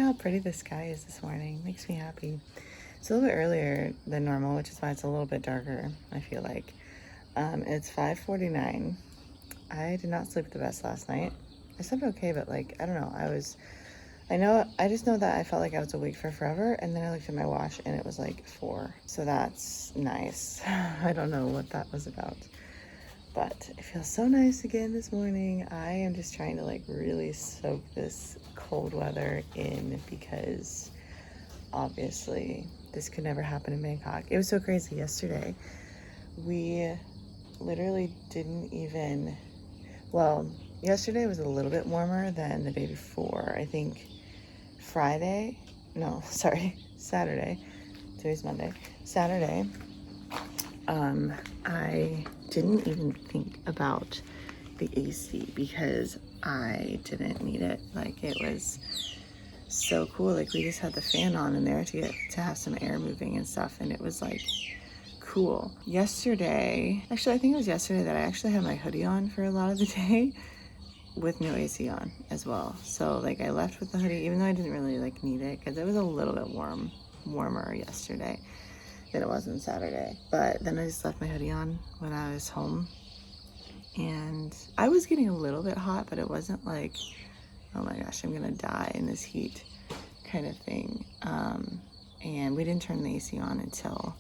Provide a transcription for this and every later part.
how pretty the sky is this morning. Makes me happy. It's a little bit earlier than normal, which is why it's a little bit darker, I feel like. It's 5:49. I did not sleep the best last night. I slept okay, but like, I don't know. I just know that I felt like I was awake for forever, and then I looked at my watch and it was like 4. So that's nice. I don't know what that was about. But it feels so nice again this morning. I am just trying to like really soak this cold weather in because obviously this could never happen in Bangkok. It was so crazy yesterday. We literally didn't even, well, yesterday was a little bit warmer than the day before. I think Saturday. Today's Monday. Saturday, I didn't even think about the AC because I didn't need it. Like, it was so cool. Like, we just had the fan on in there to have some air moving and stuff, and it was like cool. Yesterday, actually I think it was yesterday that I actually had my hoodie on for a lot of the day with no AC on as well. So like I left with the hoodie even though I didn't really like need it because it was a little bit warmer yesterday than it was on Saturday. But then I just left my hoodie on when I was home, and I was getting a little bit hot, but it wasn't like, oh my gosh, I'm gonna die in this heat kind of thing. And we didn't turn the AC on until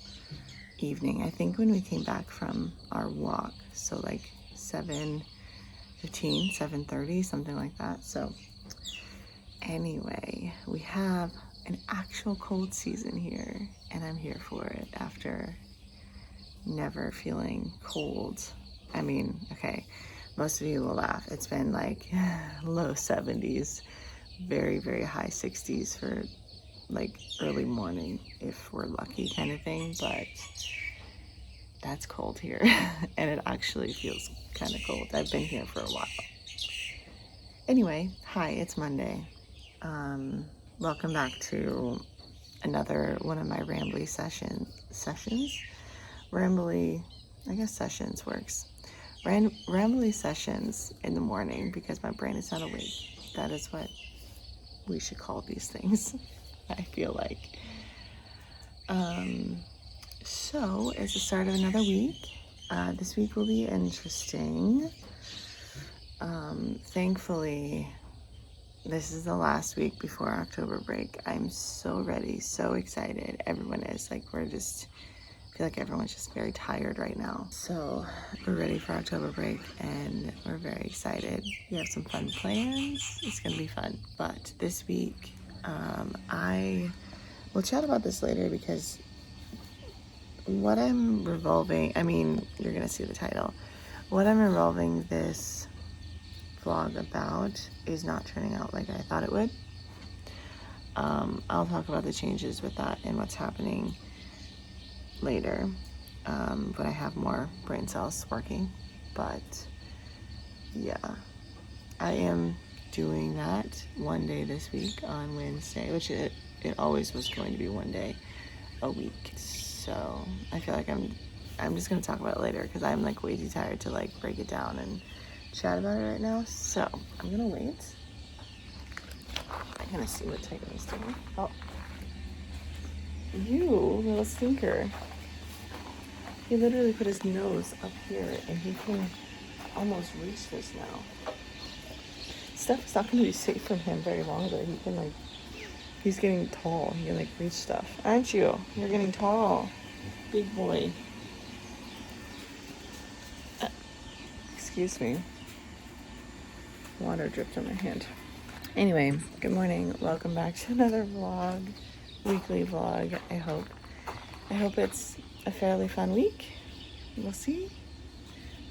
evening, I think, when we came back from our walk. So like 7:15, 7:30, something like that. So anyway, we have an actual cold season here, and I'm here for it after never feeling cold. I mean, okay, most of you will laugh. It's been like low 70s, very, very high 60s for like early morning if we're lucky kind of thing, but that's cold here. And it actually feels kind of cold. I've been here for a while. Anyway, hi, it's Monday. Welcome back to another one of my rambly sessions. Rambly, I guess sessions works. Rambly sessions in the morning because my brain is not awake. That is what we should call these things, I feel like. So it's the start of another week. This week will be interesting. Thankfully, this is the last week before October break. I'm so ready, so excited. Everyone is like, I feel like everyone's just very tired right now. So we're ready for October break and we're very excited. We have some fun plans. It's gonna be fun. But this week, we'll chat about this later because what I'm revolving, I mean, you're gonna see the title. What I'm revolving this vlog about is not turning out like I thought it would. I'll talk about the changes with that and what's happening later when I have more brain cells working. But yeah, I am doing that one day this week on Wednesday, which it always was going to be one day a week. So I feel like I'm just gonna talk about it later because I'm like way too tired to like break it down and chat about it right now. So I'm gonna wait. I'm gonna see what Tiger is doing. Oh, you little stinker. He literally put his nose up here and he can almost reach this now. Stuff is not gonna be safe from him very long, but he can like, he's getting tall. He can like reach stuff. Aren't you? You're getting tall. Big boy. Excuse me. Water dripped on my hand. Anyway, good morning. Welcome back to another vlog. Weekly vlog, I hope. I hope it's a fairly fun week. We'll see.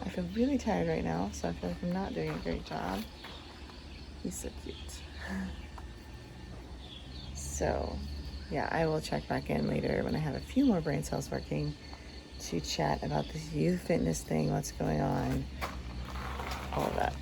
I feel really tired right now, so I feel like I'm not doing a great job. He's so cute. So, yeah, I will check back in later when I have a few more brain cells working to chat about this youth fitness thing, what's going on, all of that.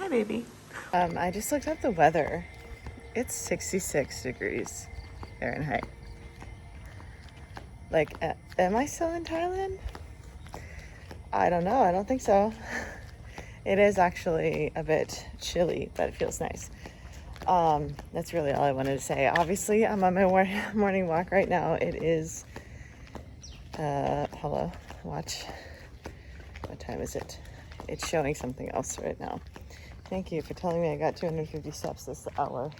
Baby. I just looked up the weather. It's 66 degrees Fahrenheit. Like, am I still in Thailand? I don't know. I don't think so. It is actually a bit chilly, but it feels nice. That's really all I wanted to say. Obviously, I'm on my morning walk right now. It is, hello, watch. What time is it? It's showing something else right now. Thank you for telling me I got 250 steps this hour.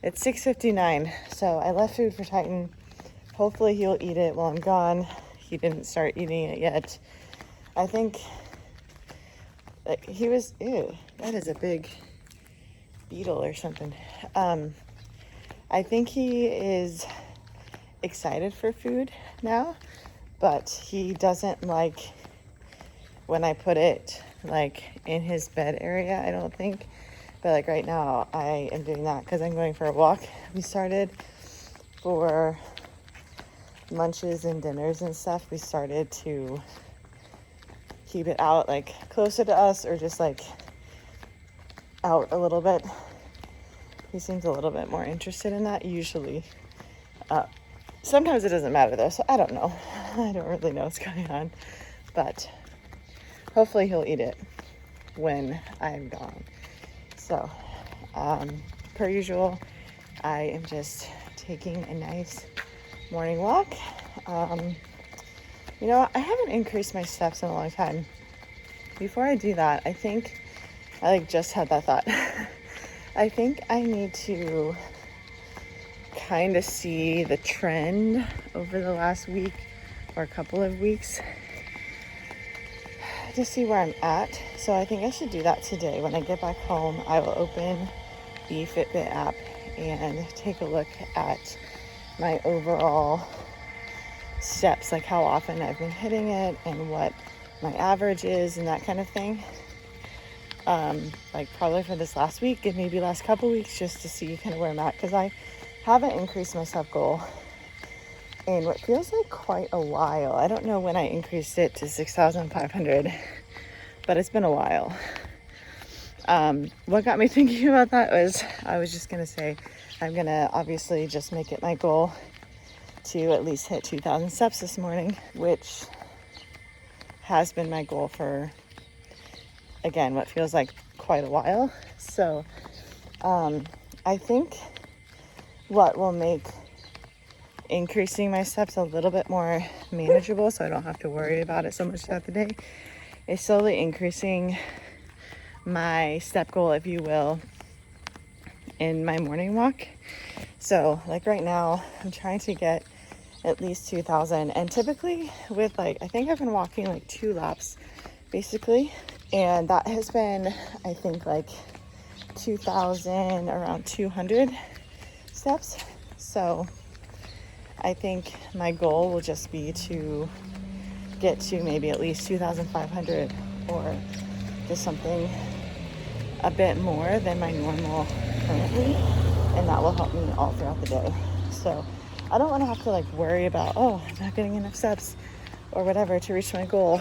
It's 6:59, so I left food for Titan. Hopefully he'll eat it while I'm gone. He didn't start eating it yet. I think he was, ew, that is a big beetle or something. I think he is excited for food now, but he doesn't like when I put it like in his bed area, I don't think. But like right now I am doing that because I'm going for a walk. We started for lunches and dinners and stuff. We started to keep it out like closer to us or just like out a little bit. He seems a little bit more interested in that usually. Sometimes it doesn't matter though, so I don't know. I don't really know what's going on, but hopefully he'll eat it when I'm gone. So, per usual, I am just taking a nice morning walk. You know, I haven't increased my steps in a long time. Before I do that, I think, I like just had that thought. I think I need to kind of see the trend over the last week or a couple of weeks to see where I'm at. So I think I should do that today. When I get back home, I will open the Fitbit app and take a look at my overall steps, like how often I've been hitting it and what my average is and that kind of thing. Like probably for this last week and maybe last couple weeks, just to see kind of where I'm at, because I haven't increased my step goal in what feels like quite a while. I don't know when I increased it to 6,500, but it's been a while. What got me thinking about that was I was just gonna say I'm gonna obviously just make it my goal to at least hit 2,000 steps this morning, which has been my goal for, again, what feels like quite a while. So I think what will make increasing my steps a little bit more manageable, so I don't have to worry about it so much throughout the day, is slowly increasing my step goal, if you will, in my morning walk. So like right now I'm trying to get at least 2,000, and typically with like, I think I've been walking like 2 laps basically, and that has been, I think, like 2,000, around 200 steps. So I think my goal will just be to get to maybe at least 2,500 or just something a bit more than my normal currently, and that will help me all throughout the day. So I don't want to have to like worry about, oh, I'm not getting enough steps or whatever to reach my goal.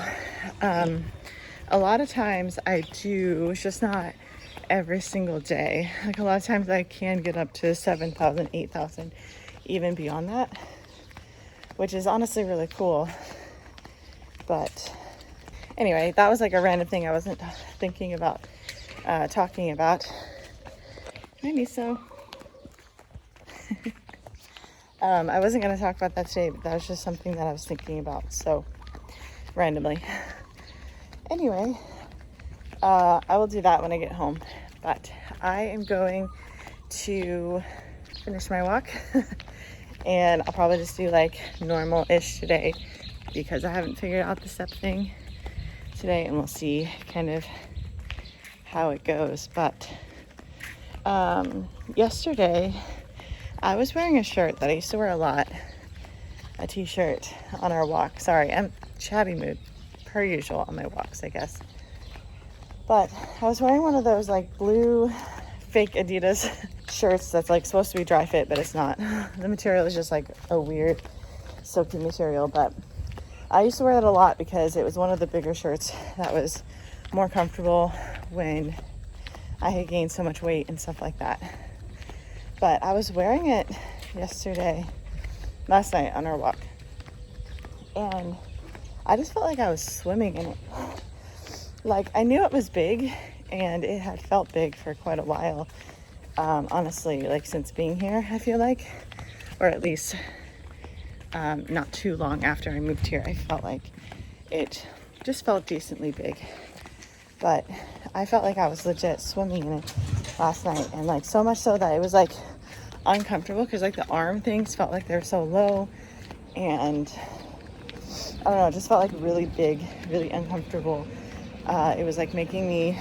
A lot of times I do, it's just not every single day. Like a lot of times I can get up to 7,000, 8,000, even beyond that, which is honestly really cool. But anyway, that was like a random thing I wasn't thinking about talking about. Maybe so. I wasn't going to talk about that today, but that was just something that I was thinking about. So randomly. Anyway, I will do that when I get home, but I am going to finish my walk and I'll probably just do like normal-ish today because I haven't figured out the step thing today, and we'll see kind of how it goes. But yesterday I was wearing a shirt that I used to wear a lot, a t-shirt on our walk. Sorry, I'm chatty mood per usual on my walks, I guess. But I was wearing one of those like blue fake Adidas shirts that's like supposed to be dry fit, but it's not. The material is just like a weird silky material, but I used to wear that a lot because it was one of the bigger shirts that was more comfortable when I had gained so much weight and stuff like that. But I was wearing it last night on our walk, and I just felt like I was swimming in it. Like, I knew it was big, and it had felt big for quite a while, honestly, like since being here, I feel like, or at least not too long after I moved here. I felt like it just felt decently big, but I felt like I was legit swimming in it last night, and like so much so that it was like uncomfortable because like the arm things felt like they were so low, and I don't know, it just felt like really big, really uncomfortable. It was like making me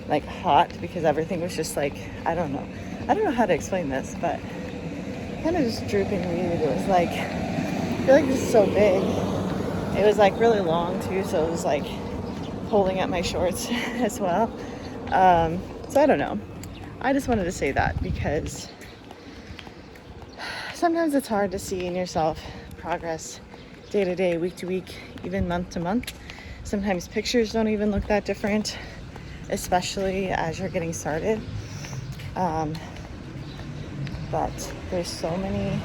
like hot because everything was just like, I don't know how to explain this, but kind of just drooping weird. It was like, I feel like this is so big. It was like really long too, so it was like pulling at my shorts as well. So I don't know. I just wanted to say that because sometimes it's hard to see in yourself progress day to day, week to week, even month to month. Sometimes pictures don't even look that different, especially as you're getting started. But there's so many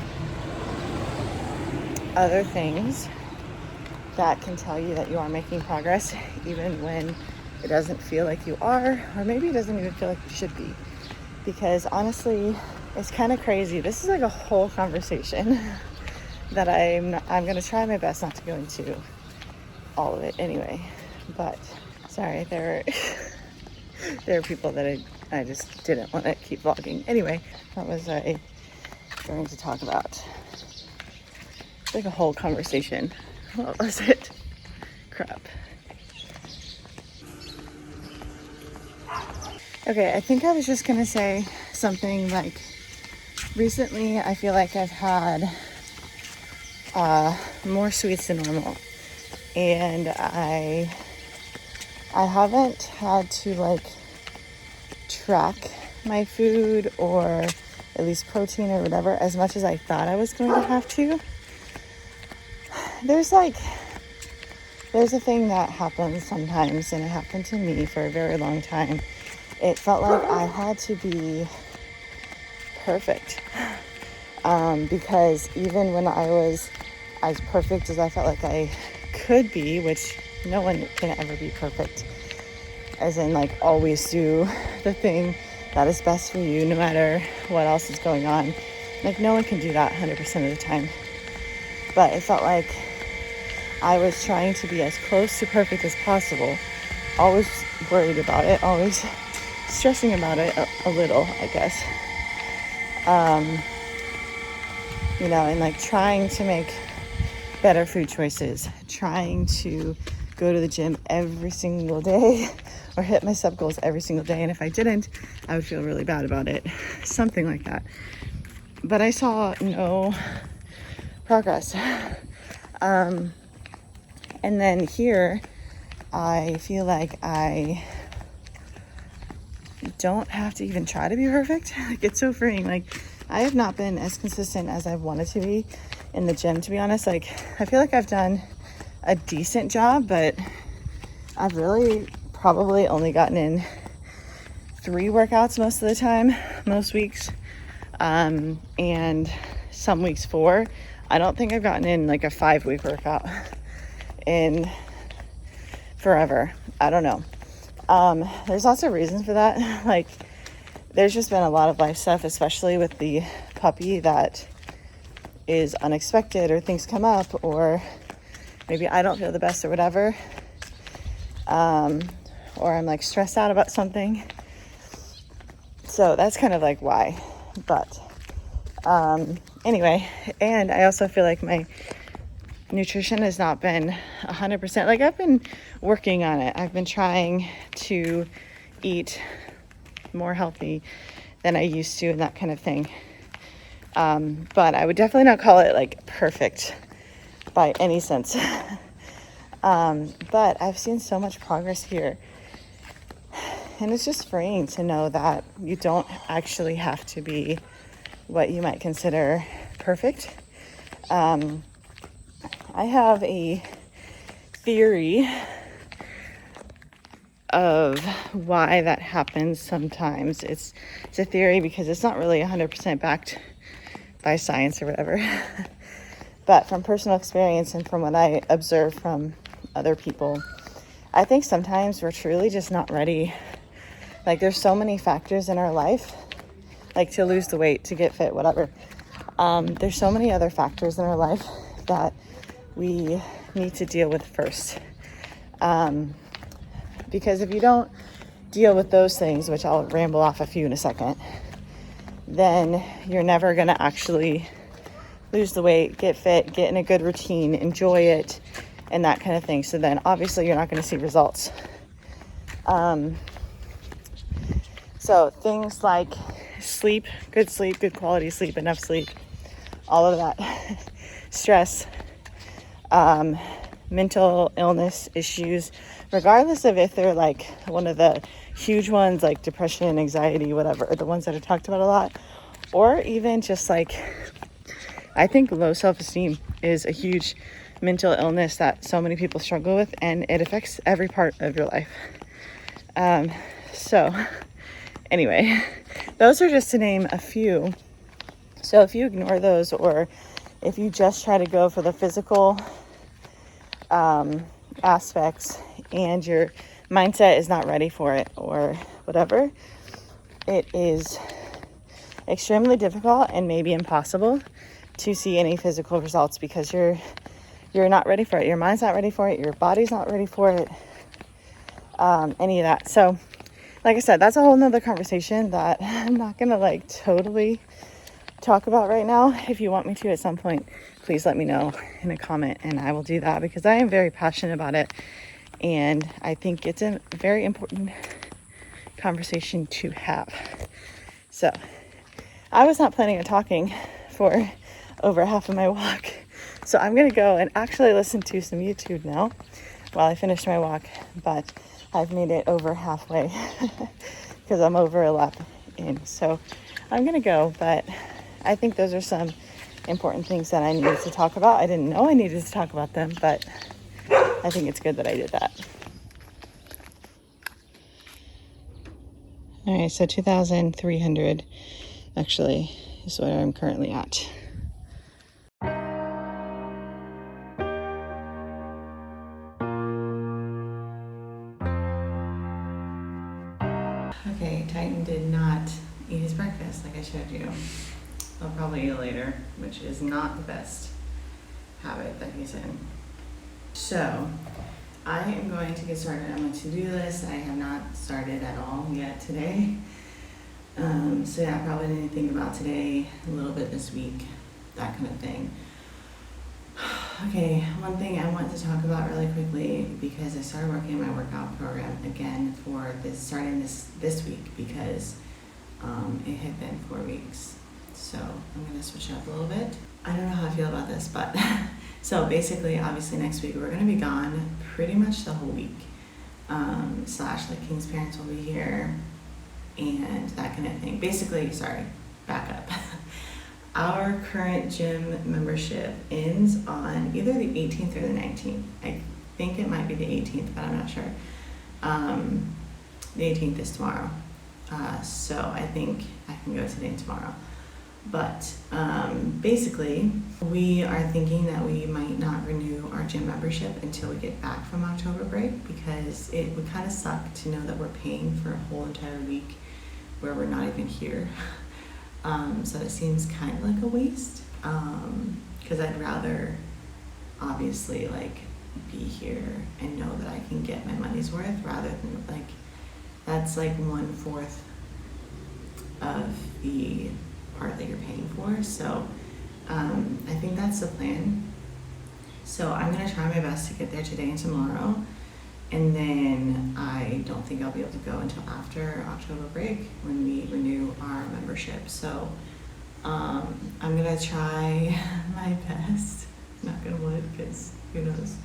other things that can tell you that you are making progress, even when it doesn't feel like you are, or maybe it doesn't even feel like you should be. Because honestly, it's kind of crazy. This is like a whole conversation that I'm going to try my best not to go into all of it anyway. But sorry, there are people that I just didn't want to keep vlogging. Anyway, what was I going to talk about? It's like a whole conversation. What was it? Crap. Okay, I think I was just gonna say something like, recently I feel like I've had more sweets than normal, and I haven't had to like track my food, or at least protein or whatever, as much as I thought I was going to have to. There's a thing that happens sometimes, and it happened to me for a very long time. It felt like I had to be perfect, because even when I was as perfect as I felt like I could be, which no one can ever be perfect, as in like always do the thing that is best for you no matter what else is going on. Like, no one can do that 100% of the time. But it felt like I was trying to be as close to perfect as possible, always worried about it, always stressing about it a little, I guess. You know, and like trying to make better food choices, trying to go to the gym every single day or hit my sub goals every single day. And if I didn't, I would feel really bad about it. Something like that. But I saw no progress. And then here, I feel like I don't have to even try to be perfect. Like, it's so freeing. Like, I have not been as consistent as I've wanted to be in the gym, to be honest. Like, I feel like I've done a decent job, but I've really probably only gotten in 3 workouts most of the time, most weeks, and some weeks 4. I don't think I've gotten in like a 5-week workout in forever. I don't know. There's lots of reasons for that. Like, there's just been a lot of life stuff, especially with the puppy, that is unexpected, or things come up, or maybe I don't feel the best or whatever, or I'm like stressed out about something. So that's kind of like why. But anyway, and I also feel like my nutrition has not been 100%. Like, I've been working on it. I've been trying to eat more healthy than I used to and that kind of thing. But I would definitely not call it like perfect by any sense. But I've seen so much progress here. And it's just freeing to know that you don't actually have to be what you might consider perfect. I have a theory of why that happens sometimes. It's a theory because it's not really 100% backed by science or whatever. But from personal experience and from what I observe from other people, I think sometimes we're truly just not ready. Like, there's so many factors in our life, like to lose the weight, to get fit, whatever. There's so many other factors in our life that we need to deal with first. Because if you don't deal with those things, which I'll ramble off a few in a second, then you're never going to actually lose the weight, get fit, get in a good routine, enjoy it, and that kind of thing. So then obviously you're not going to see results. So things like sleep, good quality sleep, enough sleep, all of that, stress, mental illness issues, regardless of if they're like one of the huge ones like depression, anxiety, whatever, or the ones that are talked about a lot, or even just like, I think low self-esteem is a huge mental illness that so many people struggle with, and it affects every part of your life. So anyway, those are just to name a few. So if you ignore those, or if you just try to go for the physical aspects and your mindset is not ready for it or whatever, it is extremely difficult and maybe impossible to see any physical results because you're not ready for it. Your mind's not ready for it. Your body's not ready for it. Any of that. So like I said, that's a whole nother conversation that I'm not gonna like totally talk about right now. If you want me to at some point, please let me know in a comment and I will do that, because I am very passionate about it and I think it's a very important conversation to have. So I was not planning on talking for over half of my walk, so I'm gonna go and actually listen to some YouTube now while I finish my walk, but I've made it over halfway because I'm over a lap in. So I'm gonna go, but I think those are some important things that I needed to talk about. I didn't know I needed to talk about them, but I think it's good that I did that. All right, so 2,300 actually is what I'm currently at. Okay, Titan did not eat his breakfast like I showed you. I'll probably eat later, which is not the best habit that he's in. So I am going to get started on my to-do list. I have not started at all yet today. So yeah, probably need to think about today, a little bit this week, that kind of thing. Okay, one thing I want to talk about really quickly, because I started working on my workout program again for this, starting this week, because it had been 4 weeks. So I'm gonna switch up a little bit. I don't know how I feel about this, but so basically, obviously next week we're gonna be gone pretty much the whole week. Slash like King's parents will be here and that kind of thing. Basically, sorry, back up. Our current gym membership ends on either the 18th or the 19th. I think it might be the 18th, but I'm not sure. The 18th is tomorrow. So I think I can go today and tomorrow. But basically, we are thinking that we might not renew our gym membership until we get back from October break, because it would kind of suck to know that we're paying for a whole entire week where we're not even here. So it seems kind of like a waste, because I'd rather obviously like be here and know that I can get my money's worth, rather than like, that's like 1/4 of the part that you're paying for. So I think that's the plan. So I'm gonna try my best to get there today and tomorrow, and then I don't think I'll be able to go until after October break when we renew our membership. So I'm gonna try my best, knock on wood, because who knows,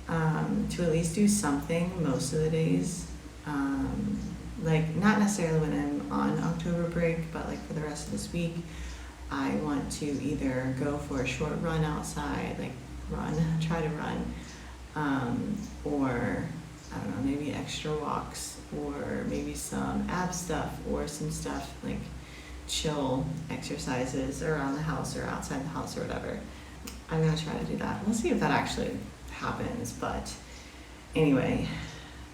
to at least do something most of the days. Like, not necessarily when I'm on October break, but like for the rest of this week, I want to either go for a short run outside, like try to run, or I don't know, maybe extra walks, or maybe some ab stuff, or some stuff like chill exercises around the house or outside the house or whatever. I'm gonna try to do that. We'll see if that actually happens, but anyway,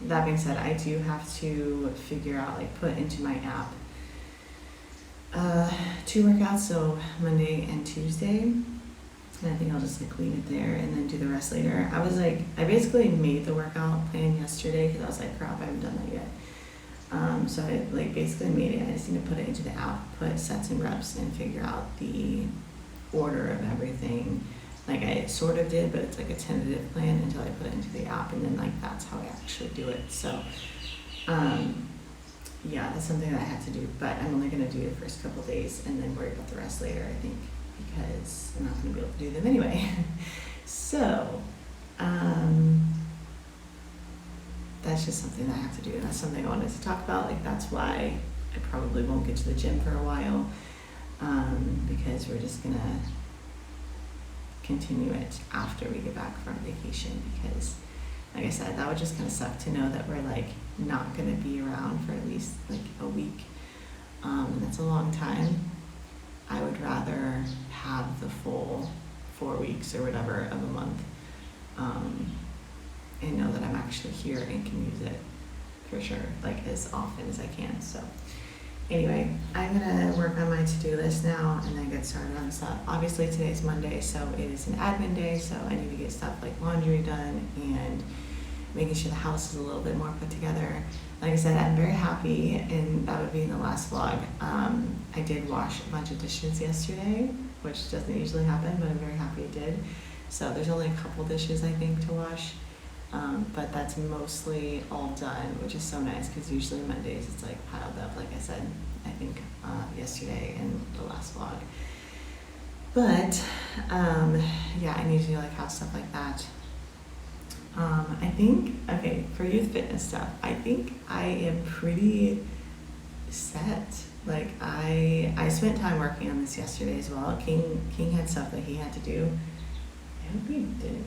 that being said, I do have to figure out, like, put into my app 2 workouts, so Monday and Tuesday, and I think I'll just like leave it there and then do the rest later. I basically made the workout plan yesterday because I was like, crap, I haven't done that yet. So I like basically made it. I just need to put it into the app, put sets and reps, and figure out the order of everything. Like, I sort of did, but it's like a tentative plan until I put it into the app, and then like that's how I actually do it. So yeah, that's something that I have to do, but I'm only gonna do the first couple days and then worry about the rest later, I think, because I'm not gonna be able to do them anyway. So that's just something that I have to do, and that's something I wanted to talk about. Like, that's why I probably won't get to the gym for a while, because we're just gonna continue it after we get back from vacation, because like I said, that would just kind of suck to know that we're like not gonna be around for at least like a week, and that's a long time. I would rather have the full 4 weeks or whatever of a month, and know that I'm actually here and can use it for sure, like as often as I can. So anyway, I'm gonna work on my to-do list now and then get started on stuff. Obviously today's Monday, so it is an admin day, so I need to get stuff like laundry done and making sure the house is a little bit more put together. Like I said, I'm very happy, and that would be in the last vlog. I did wash a bunch of dishes yesterday, which doesn't usually happen, but I'm very happy I did. So there's only a couple dishes I think to wash, but that's mostly all done, which is so nice, because usually Mondays it's like piled up, like I said, I think yesterday in the last vlog. But yeah, I need to do like house stuff like that. I think, okay, for youth fitness stuff, I think I am pretty set. Like, I spent time working on this yesterday as well. King had stuff that he had to do. I hope he didn't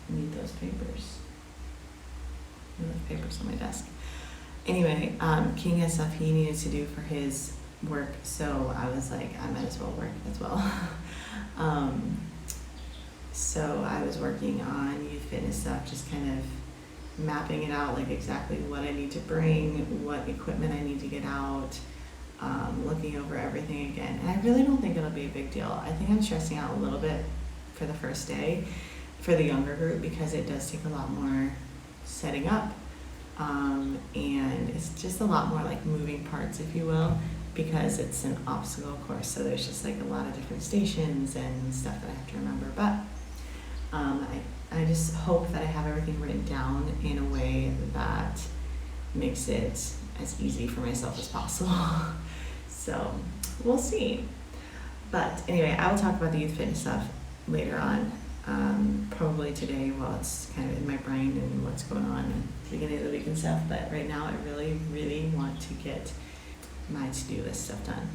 need those papers. I left papers on my desk. Anyway, King had stuff he needed to do for his work, so I was like, I might as well work as well. So I was working on youth fitness stuff, just kind of mapping it out, like exactly what I need to bring, what equipment I need to get out, looking over everything again. And I really don't think it'll be a big deal. I think I'm stressing out a little bit for the first day for the younger group, because it does take a lot more setting up, and it's just a lot more like moving parts, if you will, because it's an obstacle course, so there's just like a lot of different stations and stuff that I have to remember. But I just hope that I have everything written down in a way that makes it as easy for myself as possible. So we'll see. But anyway, I will talk about the youth fitness stuff later on, probably today while it's kind of in my brain and what's going on at the beginning of the week and stuff. But right now I really, really want to get my to-do list stuff done.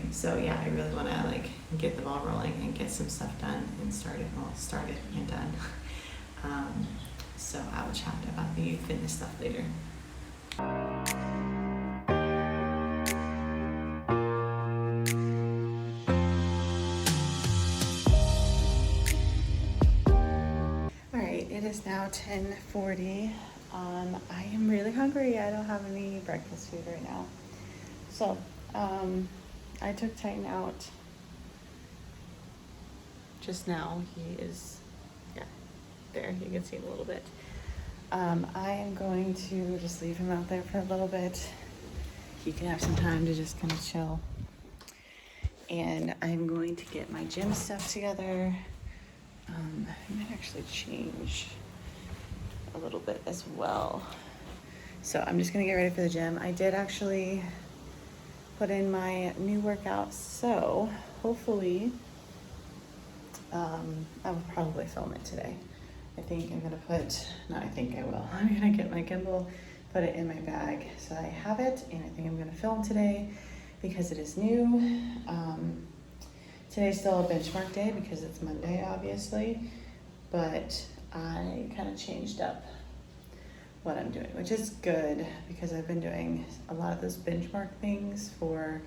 So yeah, I really want to like get the ball rolling and get some stuff done and started and done. So I will chat about the youth fitness stuff later. Alright, it is now 10:40. I am really hungry. I don't have any breakfast food right now. So I took Titan out just now. He is, yeah, there. You can see him a little bit. I am going to just leave him out there for a little bit. He can have some time to just kind of chill. And I'm going to get my gym stuff together. I might actually change a little bit as well. So I'm just gonna get ready for the gym. I did actually put in my new workout, so hopefully I will probably film it today. I think I'm gonna I will. I'm gonna get my gimbal, put it in my bag so that I have it, and I think I'm gonna film today because it is new. Today's still a benchmark day because it's Monday, obviously, but I kind of changed up what I'm doing, which is good because I've been doing a lot of those benchmark things for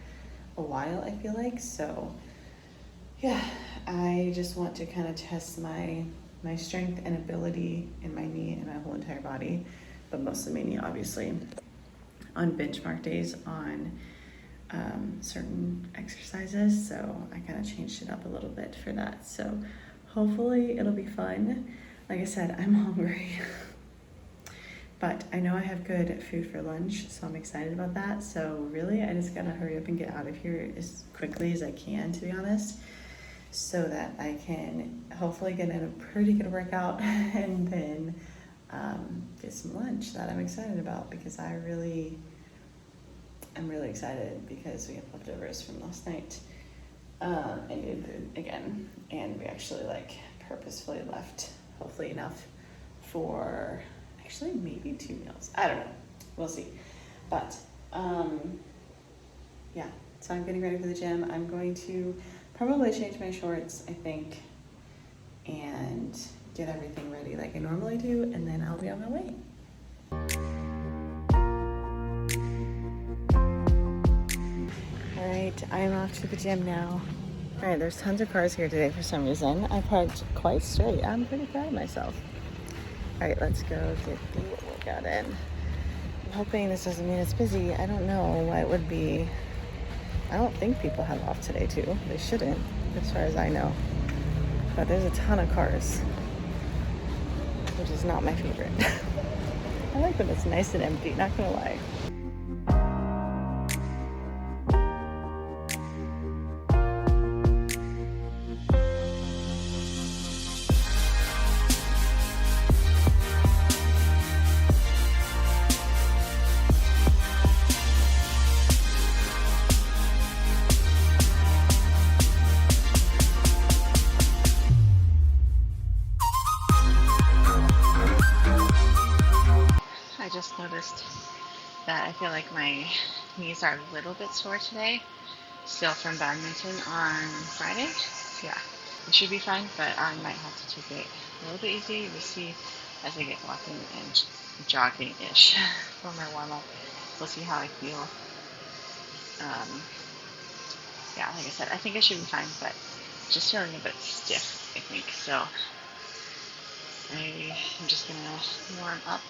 a while, I feel like. So yeah, I just want to kind of test my strength and ability in my knee and my whole entire body, but mostly my knee, obviously, on benchmark days on certain exercises. So I kind of changed it up a little bit for that. So hopefully it'll be fun. Like I said, I'm hungry. But I know I have good food for lunch, so I'm excited about that. So really, I just gotta hurry up and get out of here as quickly as I can, to be honest, so that I can hopefully get in a pretty good workout and then get some lunch that I'm excited about, because I'm really excited because we have leftovers from last night. I needed food again, and we actually purposefully left hopefully enough for actually maybe 2 meals. I don't know. We'll see. But yeah, so I'm getting ready for the gym. I'm going to probably change my shorts, I think, and get everything ready like I normally do, and then I'll be on my way. All right, I'm off to the gym now. All right, there's tons of cars here today for some reason. I parked quite straight. I'm pretty proud of myself. All right, let's go get the workout in. I'm hoping this doesn't mean it's busy. I don't know why it would be. I don't think people have off today too. They shouldn't, as far as I know. But there's a ton of cars, which is not my favorite. I like when it's nice and empty, not gonna lie. I just noticed that I feel like my knees are a little bit sore today, still from badminton on Friday. Yeah, it should be fine, but I might have to take it a little bit easy. We'll see as I get walking and jogging-ish for my warm-up. We'll see how I feel. Yeah, like I said, I think I should be fine, but just feeling a bit stiff, I think. So I'm just gonna warm up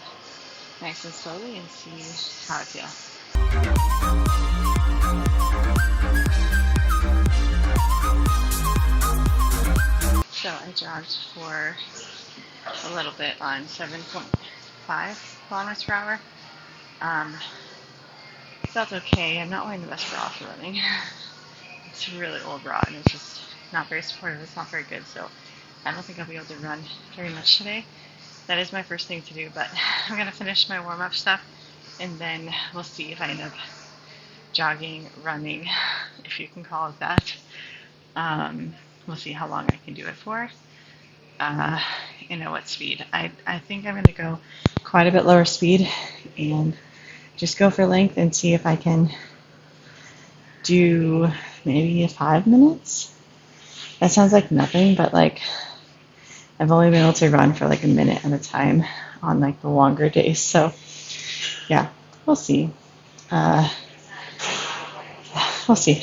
nice and slowly and see how I feel. So I jogged for a little bit on 7.5 kilometers per hour. Felt okay. I'm not wearing the best bra for running. It's a really old bra and it's just not very supportive. It's not very good, so I don't think I'll be able to run very much today. That is my first thing to do, but I'm going to finish my warm-up stuff, and then we'll see if I end up jogging, running, if you can call it that. We'll see how long I can do it for, and at what speed. I think I'm going to go quite a bit lower speed and just go for length and see if I can do maybe 5 minutes. That sounds like nothing, but I've only been able to run for a minute at a time on the longer days. So yeah, we'll see. We'll see.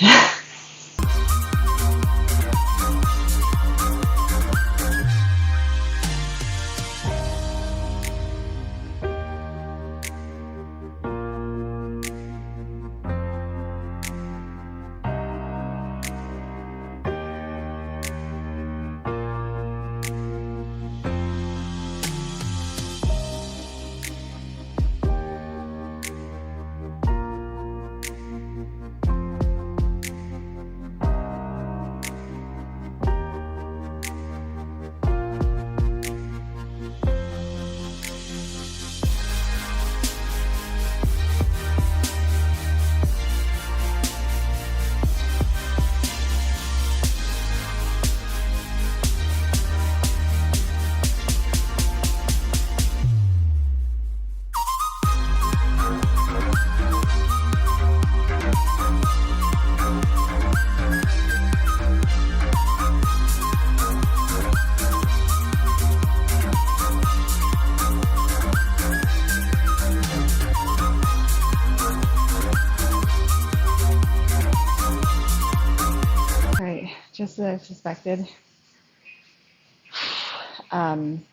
what I suspected.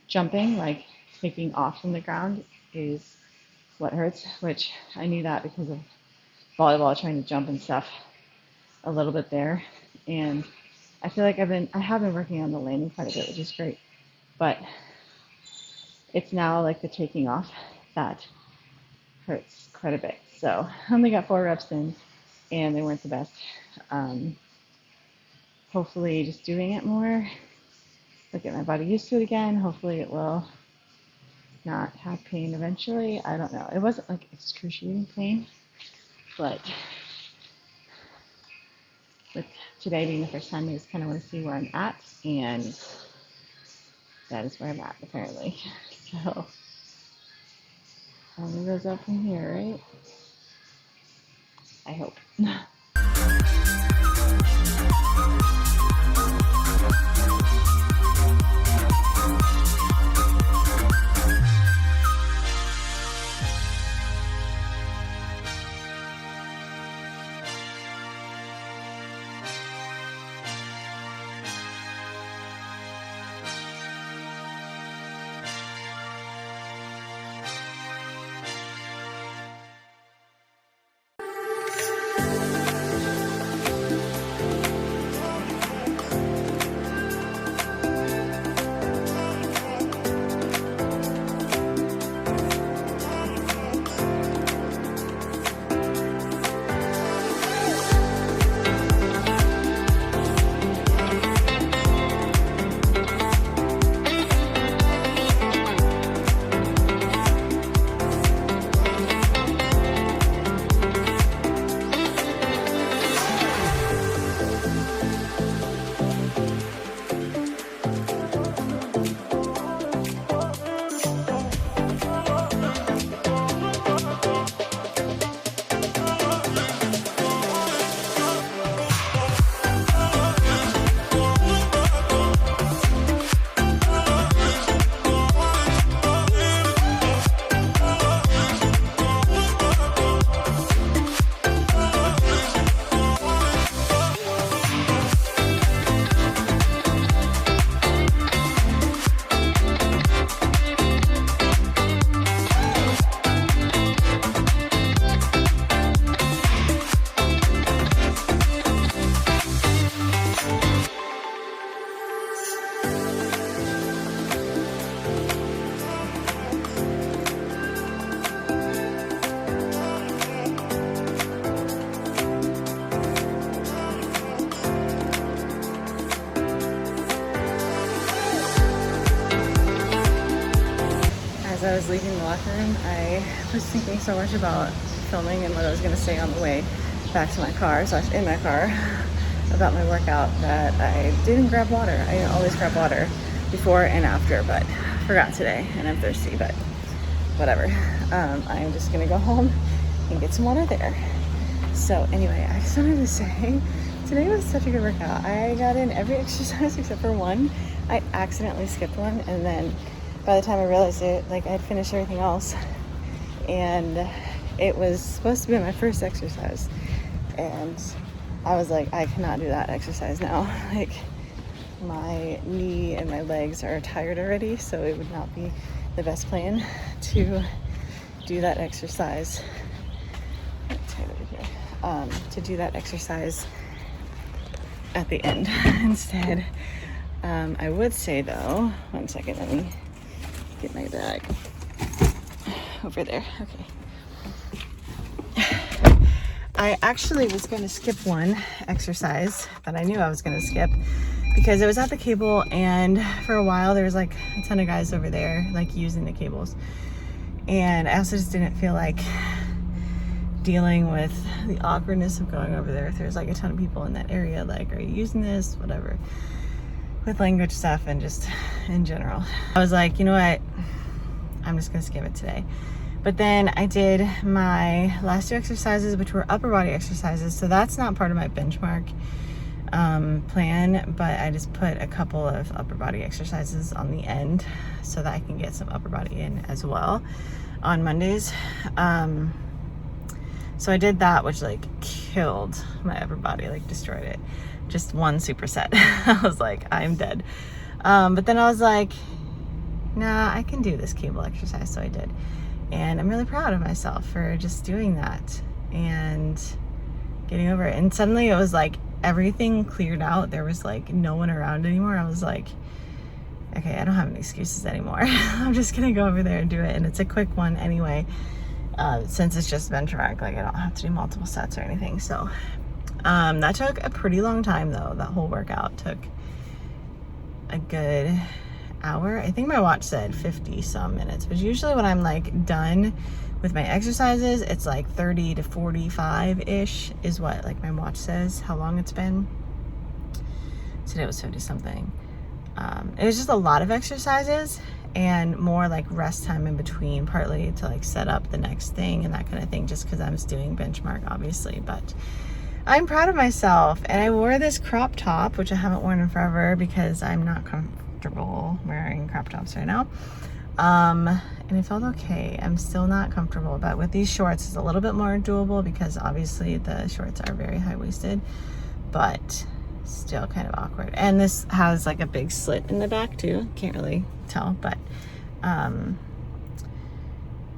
Jumping, like taking off from the ground, is what hurts, which I knew that because of volleyball, trying to jump and stuff a little bit there. And I feel like I have been working on the landing quite a bit, which is great. But it's now like the taking off that hurts quite a bit. So I only got 4 reps in, and they weren't the best. Hopefully just doing it more will get my body used to it again. Hopefully it will not have pain eventually. I don't know. It wasn't like excruciating pain, but with today being the first time, I just kind of want to see where I'm at, and that is where I'm at apparently. So only goes up from here, right? I hope. As I was leaving the locker room, I was thinking so much about filming and what I was going to say on the way back to my car, in my car, about my workout, that I didn't grab water. I always grab water before and after, but forgot today, and I'm thirsty, but whatever. I'm just going to go home and get some water there. So anyway, I just wanted to say, today was such a good workout. I got in every exercise except for one. I accidentally skipped one, and then by the time I realized it, like, I had finished everything else, and it was supposed to be my first exercise, and I was like, I cannot do that exercise now. Like, my knee and my legs are tired already, so it would not be the best plan to do that exercise. To do that exercise at the end. Instead, I would say though, one second, let me get my bag over there. Okay. I actually was going to skip one exercise that I knew I was going to skip because it was at the cable, and for a while there was like a ton of guys over there like using the cables, and I also just didn't feel like dealing with the awkwardness of going over there if there's like a ton of people in that area, like, are you using this, whatever, with language stuff and just in general. I was like, you know what, I'm just gonna skip it today. But then I did my last 2 exercises, which were upper body exercises, so that's not part of my benchmark plan, but I just put a couple of upper body exercises on the end so that I can get some upper body in as well on Mondays. So I did that, which like killed my upper body, like destroyed it. just one superset. I was like, I'm dead. But then I was like, nah, I can do this cable exercise. So I did. And I'm really proud of myself for just doing that and getting over it. And suddenly it was like everything cleared out. There was like no one around anymore. I was like, okay, I don't have any excuses anymore. I'm just gonna go over there and do it. And it's a quick one anyway, since it's just bench rack, like I don't have to do multiple sets or anything. So that took a pretty long time though. That whole workout took a good hour. I think my watch said 50 some minutes, but usually when I'm like done with my exercises, it's like 30 to 45-ish is what like my watch says how long it's been. Today was 50 something. It was just a lot of exercises and more like rest time in between, partly to like set up the next thing and that kind of thing, just because I was doing benchmark obviously. But I'm proud of myself, and I wore this crop top, which I haven't worn in forever because I'm not comfortable wearing crop tops right now. And it felt okay. I'm still not comfortable, but with these shorts it's a little bit more doable because obviously the shorts are very high-waisted, but still kind of awkward. And this has like a big slit in the back too. Can't really tell, but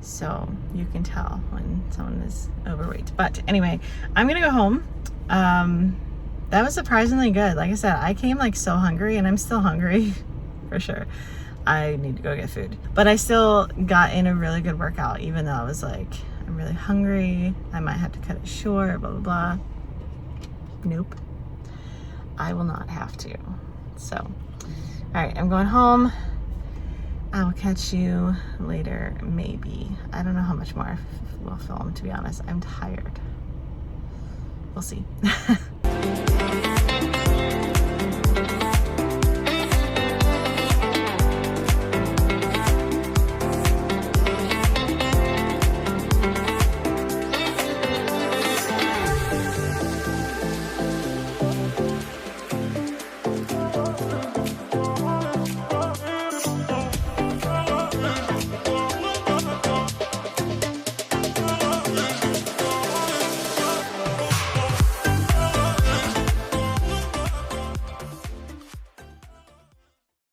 so you can tell when someone is overweight. But anyway, I'm gonna go home. That was surprisingly good. Like I said, I came like so hungry, and I'm still hungry for sure. I need to go get food, but I still got in a really good workout, even though I was like, I'm really hungry, I might have to cut it short, blah blah blah. Nope, I will not have to. So all right, I'm going home. I will catch you later, maybe. I don't know how much more we'll film, to be honest. I'm tired. We'll see.